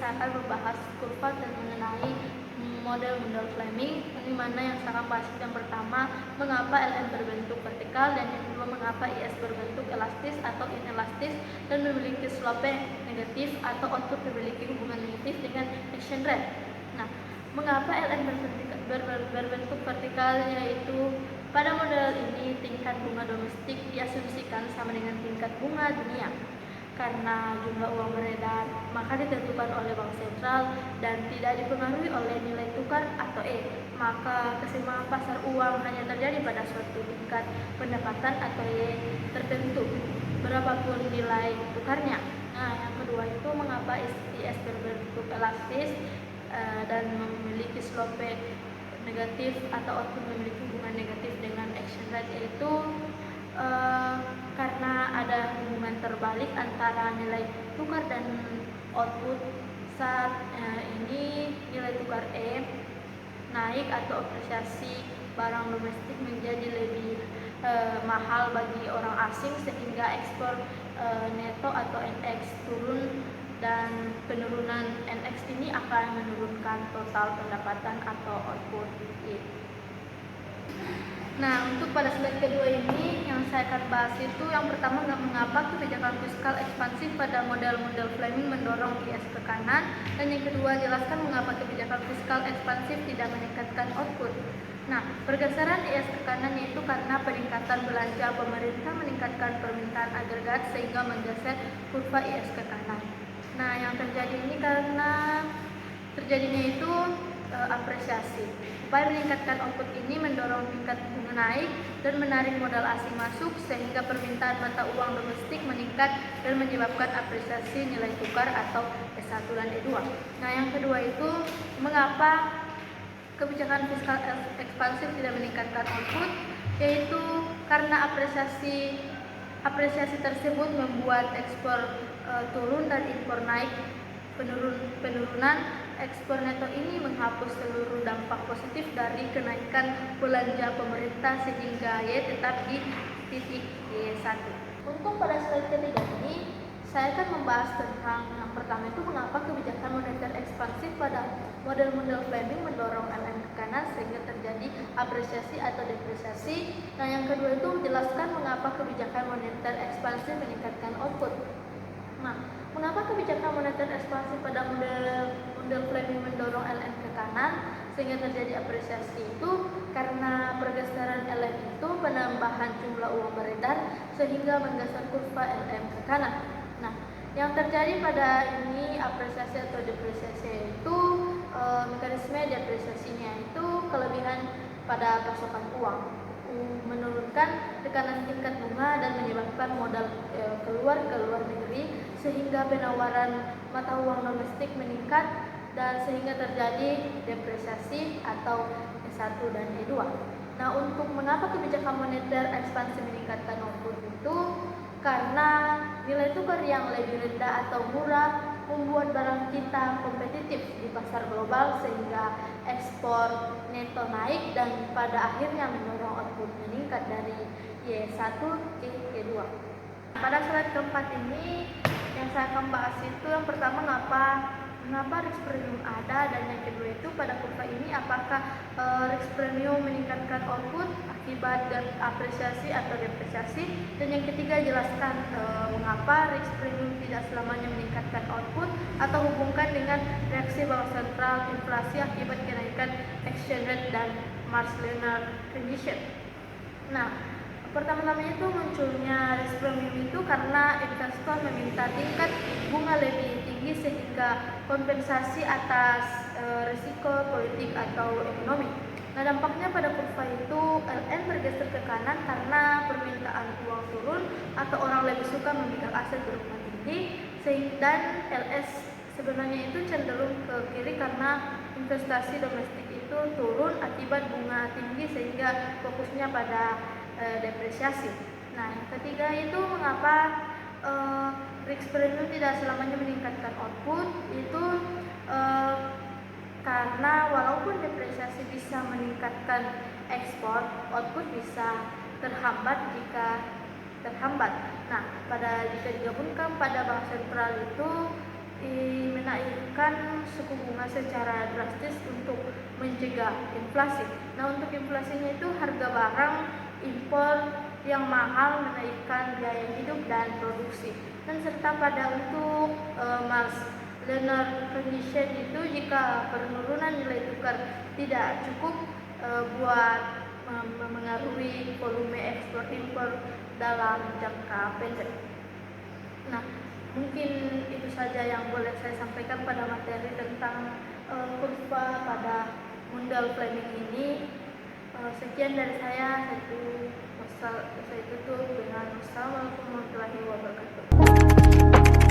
saya akan membahas kurva dan mengenai model-model Fleming, di mana yang saya akan bahas yang pertama, mengapa LM berbentuk vertikal, dan yang kedua, mengapa IS berbentuk elastis atau inelastis dan memiliki slope negatif atau output memiliki hubungan negatif dengan action rate. Nah, mengapa LM berbentuk vertikal, yaitu pada model ini tingkat bunga domestik diasumsikan sama dengan tingkat bunga dunia. Karena jumlah uang beredar, maka ditentukan oleh bank sentral dan tidak dipengaruhi oleh nilai tukar atau E. Maka keseimbangan pasar uang hanya terjadi pada suatu tingkat pendapatan atau Y tertentu, berapapun nilai tukarnya. Nah, yang kedua itu mengapa IS berbentuk elastis dan memiliki slope negatif atau output memiliki hubungan negatif dengan action rate, yaitu karena ada hubungan terbalik antara nilai tukar dan output saat ini nilai tukar E naik atau apresiasi barang domestik menjadi lebih mahal bagi orang asing, sehingga ekspor neto atau NX turun, dan penurunan NX ini akan menurunkan total pendapatan atau output E. Nah, untuk pada slide kedua ini yang saya akan bahas itu yang pertama, mengapa kebijakan fiskal ekspansif pada model-model Fleming mendorong IS ke kanan, dan yang kedua, jelaskan mengapa kebijakan fiskal ekspansif tidak meningkatkan output. Nah, pergeseran IS ke kanan yaitu karena peningkatan belanja pemerintah meningkatkan permintaan agregat sehingga menggeser kurva IS ke kanan. Nah, yang terjadi ini karena terjadinya itu apresiasi. Upaya meningkatkan output ini mendorong tingkat bunga naik dan menarik modal asing masuk, sehingga permintaan mata uang domestik meningkat dan menyebabkan apresiasi nilai tukar atau S1 dan E2. Nah, yang kedua itu mengapa kebijakan fiskal ekspansif tidak meningkatkan output, yaitu karena apresiasi tersebut membuat ekspor turun dan impor naik. Penurunan ekspor neto ini menghapus seluruh dampak positif dari kenaikan belanja pemerintah, sehingga Y tetap di titik Y1. Untuk pada slide ketiga ini, saya akan membahas tentang yang pertama itu mengapa kebijakan moneter ekspansif pada model-model Fleming mendorong LM ke kanan sehingga terjadi apresiasi atau depresiasi. Nah, yang kedua itu menjelaskan mengapa kebijakan moneter ekspansif meningkatkan output. Nah, mengapa kebijakan moneter ekspansif pada model Fleming mendorong LM ke kanan sehingga terjadi apresiasi itu karena pergeseran LM itu penambahan jumlah uang beredar sehingga menggeser kurva LM ke kanan. Nah, yang terjadi pada ini apresiasi atau depresiasi itu mekanisme depresiasinya itu kelebihan pada pasokan uang, menurunkan tekanan tingkat bunga dan menyebabkan modal keluar ke luar negeri, sehingga penawaran mata uang domestik meningkat dan sehingga terjadi depresiasi atau E1 dan E2. Nah, untuk mengapa kebijakan moneter ekspansi meningkatkan output itu karena nilai tukar yang lebih rendah atau murah membuat barang kita kompetitif di pasar global, sehingga ekspor neto naik dan pada akhirnya mendorong output meningkat dari Y1 ke Y2. Pada slide keempat ini yang saya akan bahas itu yang pertama, mengapa risk premium ada, dan yang kedua itu pada kurva ini apakah risk premium meningkatkan output akibat apresiasi atau depresiasi, dan yang ketiga jelaskan mengapa risk premium tidak selamanya meningkatkan output atau hubungkan dengan reaksi bank sentral inflasi akibat kenaikan exchange rate dan Marsh-Lehner condition. Nah, pertama-tama itu munculnya risk premium itu karena investor meminta tingkat bunga lebih tinggi sehingga kompensasi atas risiko politik atau ekonomi. Nah, dampaknya pada kurva itu LM bergeser ke kanan karena permintaan uang turun atau orang lebih suka memegang aset berupa tinggi, dan LS sebenarnya itu cenderung ke kiri karena investasi domestik itu turun akibat bunga tinggi sehingga fokusnya pada depresiasi. Nah, yang ketiga itu mengapa risk premium tidak selamanya meningkatkan output itu karena walaupun depresiasi bisa meningkatkan ekspor, output bisa terhambat jika terhambat. Nah, jika digabungkan pada bank sentral itu menaikkan suku bunga secara drastis untuk mencegah inflasi. Nah, untuk inflasinya itu harga barang impor yang mahal menaikkan biaya hidup dan produksi. Dan serta pada untuk Marx Leonard condition itu, jika penurunan nilai tukar tidak cukup buat mengaruhi volume ekspor impor dalam jangka pendek. Nah, mungkin itu saja yang boleh saya sampaikan pada materi tentang kurva pada model Fleming ini. Sekian dari saya. Saya tutup dengan Assalamualaikum warahmatullahi wabarakatuh.